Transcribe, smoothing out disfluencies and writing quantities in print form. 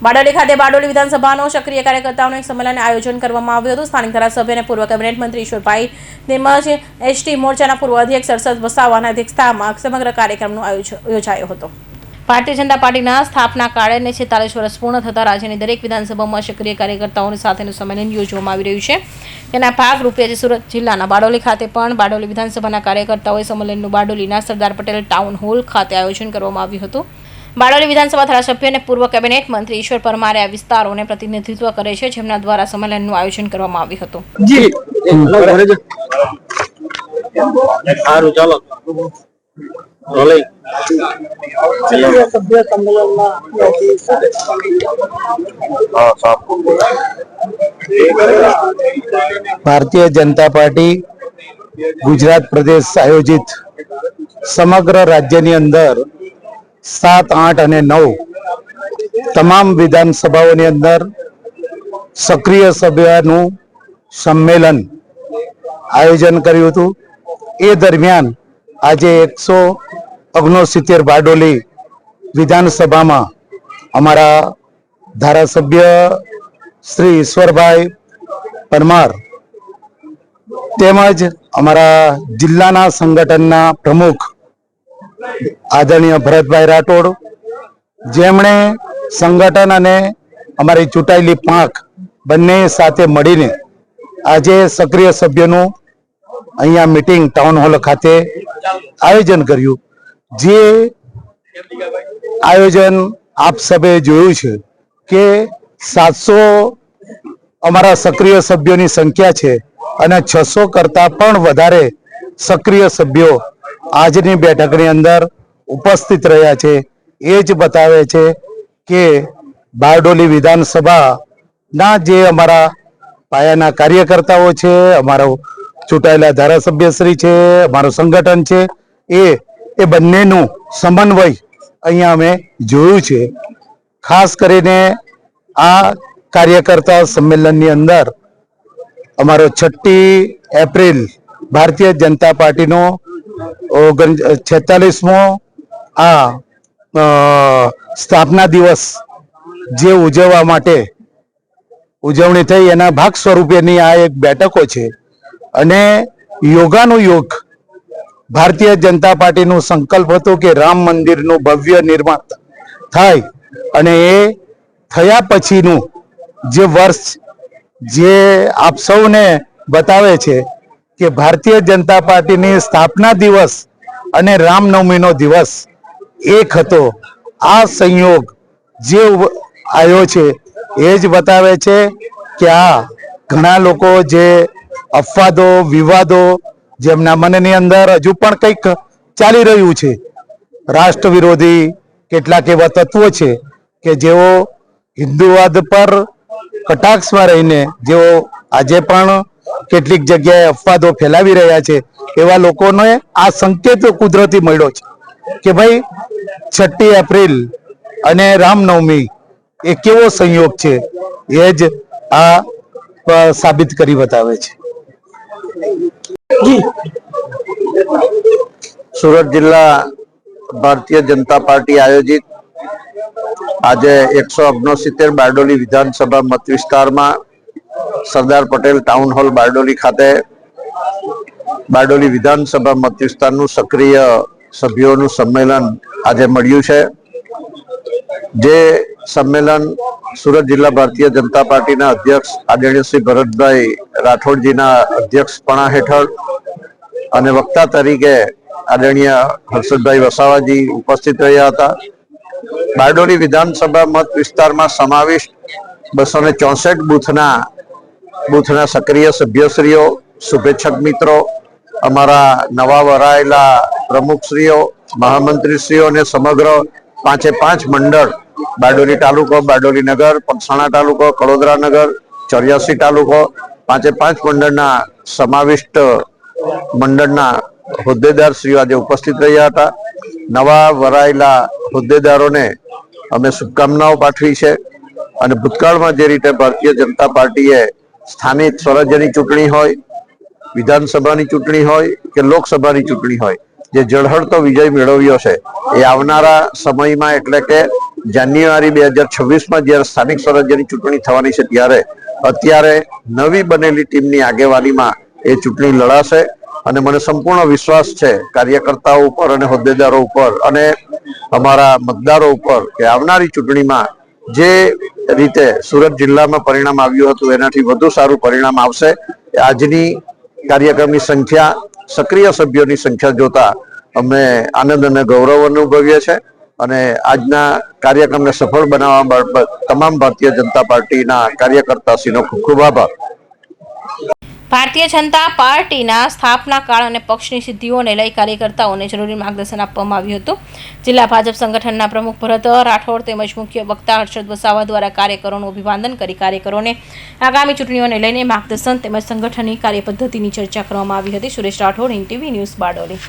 બારડોલી ખાતે બારડોલી વિધાનસભાનો સક્રિય કાર્યકર્તાઓનું એક સંમેલન આયોજન કરવામાં આવ્યું હતું। સ્થાનિક ધારાસભ્ય અને પૂર્વ કેબિનેટ મંત્રી ઈશ્વરભાઈ તેમજ એસટી મોરચાના પૂર્વ અધ્યક્ષ સરસદ વસાવાના અધ્યક્ષતામાં સમગ્ર કાર્યક્રમનું આયોજન યોજાયો હતો। ભારતીય જનતા પાર્ટીના સ્થાપના કાળને 46 વર્ષ પૂર્ણ થતા રાજ્યની દરેક વિધાનસભામાં સક્રિય કાર્યકર્તાઓની સાથેનું સંમેલન યોજવામાં આવી રહ્યું છે। તેના ભાગરૂપે આજે સુરત જિલ્લાના બારડોલી ખાતે પણ બારડોલી વિધાનસભાના કાર્યકર્તાઓએ સંમેલનનું બારડોલીના સરદાર પટેલ ટાઉન હોલ ખાતે આયોજન કરવામાં આવ્યું હતું। બારડોલી વિધાનસભા ધારાસભ્ય અને પૂર્વ કેબિનેટ મંત્રી ઈશ્વર પરમારે આ વિસ્તારોને પ્રતિનિધિત્વ કરે છે, જેમના દ્વારા સંમેલનનું આયોજન કરવામાં આવ્યું હતું। भारतीय जनता पार्टी गुजरात प्रदेश आयोजित समग्र राज्यनी अंदर 7, 8 અને 9 તમામ વિધાનસભાઓની અંદર સક્રિય સભ્યનું સંમેલન આયોજન કર્યું હતું। એ દરમિયાન આજે 169 બારડોલી વિધાનસભામાં અમારા ધારાસભ્ય શ્રી ઈશ્વરભાઈ પરમાર તેમજ અમારા જિલ્લાના સંગઠનના પ્રમુખ આદરણીય ભરતભાઈ રાઠોડ, જેમણે સંગઠન અને અમારી ચૂંટાયેલી પાંખ બંને સાથે મળીને આજે સક્રિય સભ્યનું અહીંયા મીટિંગ ટાઉન હોલ ખાતે આયોજન કર્યું। જે આયોજન આપ સભે જોયું છે કે 700 અમારા સક્રિય સભ્યોની સંખ્યા છે અને 600 કરતા પણ વધારે સક્રિય સભ્યો આજની બેઠકની અંદર ઉપસ્થિત રહ્યા છે। એ જ બતાવે છે કે બારડોલી વિધાનસભાના જે અમારા પાયાના કાર્યકર્તાઓ છે, અમારો ચૂંટાયેલા ધારાસભ્યશ્રી છે, અમારું સંગઠન છે, એ બંનેનું સમન્વય અહીંયા અમે જોયું છે। ખાસ કરીને આ કાર્યકર્તા સંમેલનની અંદર અમારો 6 એપ્રિલ ભારતીય જનતા પાર્ટીનો 46મો આ સ્થાપના દિવસ જે ઉજવવા માટે ઉજવણી થઈ એના ભાગ સ્વરૂપેની આ એક બેઠકો છે। અને યોગાનુયોગ ભારતીય જનતા પાર્ટીનું સંકલ્પ હતો કે રામ મંદિરનું ભવ્ય નિર્માણ થાય અને એ થયા પછીનું જે વર્ષ જે આપ સૌને બતાવે છે કે ભારતીય જનતા પાર્ટીની સ્થાપના દિવસ અને રામનવમીનો દિવસ એક હતો। આ સંયોગ જે આવ્યો છે એ જ બતાવે છે કે આ ઘણા લોકો જે અપવાદો વિવાદો જેમના મનની અંદર હજુ પણ કંઈક ચાલી રહ્યું છે, રાષ્ટ્ર વિરોધી કેટલાક એવા તત્વો છે કે જેઓ હિન્દુવાદ પર કટાક્ષમાં રહીને જેઓ આજે પણ કેટલીક જગ્યાએ અપવાદો ફેલાવી રહ્યા છે, એવા લોકોને આ સંકેત કુદરતી મળ્યો છે કે ભાઈ 6 એપ્રિલ અને રામનવમી એ કેવો સંયોગ છે, એ જ આ સાબિત કરી બતાવે છે। સુરત જિલ્લા ભારતીય જનતા પાર્ટી આયોજિત આજે 169 બારડોલી વિધાનસભા મત વિસ્તારમાં સરદાર પટેલ ટાઉન હોલ બારડોલી ખાતે બારડોલી વિધાનસભા મત વિસ્તારનું સક્રિય સભ્યોનું સંમેલન આજે મળ્યું છે। જે સંમેલન સુરત જિલ્લા ભારતીય જનતા પાર્ટીના અધ્યક્ષ આદરણીય શ્રી ભરતભાઈ રાઠોડજીના અધ્યક્ષપણા હેઠળ અને વક્તા તરીકે આદરણીય હર્ષદભાઈ વસાવાજી ઉપસ્થિત રહ્યા હતા। બારડોલી વિધાનસભા મત વિસ્તારમાં સમાવિષ્ટ 264 બૂથના સક્રિય સભ્યશ્રીઓ, શુભેચ્છક મિત્રો, અમારા નવા વરાયેલા પ્રમુખશ્રીઓ, મહામંત્રીશ્રીઓ અને સમગ્ર 5 મંડળ બારડોલી તાલુકો, બારડોલી નગર, પગસાણા તાલુકો, કડોદરા નગર, 84 તાલુકો, 5 મંડળના સમાવિષ્ટ મંડળના હોદ્દેદારશ્રીઓ આજે ઉપસ્થિત રહ્યા હતા। નવા વરાયેલા હોદ્દેદારોને અમે શુભકામનાઓ પાઠવી છે અને ભૂતકાળમાં જે રીતે ભારતીય જનતા પાર્ટીએ સ્થાનિક સ્વરાજ્યની ચૂંટણી હોય, વિધાનસભાની ચૂંટણી હોય કે લોકસભાની ચૂંટણી હોય જે ઝળહળતો વિજય મેળવ્યો છે, એ આવનારા સમયમાં એટલે કે જાન્યુઆરી 2026માં જ્યારે સ્થાનિક સ્વરાજ્યની ચૂંટણી થવાની છે ત્યારે અત્યારે નવી બનેલી ટીમની આગેવાનીમાં એ ચૂંટણી લડાશે અને મને સંપૂર્ણ વિશ્વાસ છે કાર્યકર્તાઓ ઉપર અને હોદ્દેદારો ઉપર અને અમારા મતદારો ઉપર કે આવનારી ચૂંટણીમાં જે રીતે સુરત જિલ્લામાં પરિણામ આવ્યું હતું એનાથી વધુ સારું પરિણામ આવશે. આજની કાર્યક્રમની સંખ્યા, સક્રિય સભ્યોની સંખ્યા જોતા અમે આનંદ અને ગૌરવ અનુભવીએ છીએ અને આજના કાર્યક્રમને સફળ બનાવવા બાબત તમામ ભારતીય જનતા પાર્ટીના કાર્યકર્તાશ્રીનો ખૂબ ખૂબ આભાર. ભારતીય જનતા પાર્ટીના સ્થાપના કાળ અને પક્ષની સિદ્ધિઓને લઈ કાર્યકર્તાઓને જરૂરી માર્ગદર્શન આપવામાં આવ્યું હતું. જિલ્લા ભાજપ સંગઠનના પ્રમુખ ભરત રાઠોડ તેમજ મુખ્ય વક્તા હર્ષદ વસાવા દ્વારા કાર્યકરોનું અભિવાદન કરી કાર્યકરોને આગામી ચૂંટણીઓને લઈને માર્ગદર્શન તેમજ સંગઠનની કાર્યપદ્ધતિની ચર્ચા કરવામાં આવી હતી. Suresh Rathod, NTV news, Bardoli.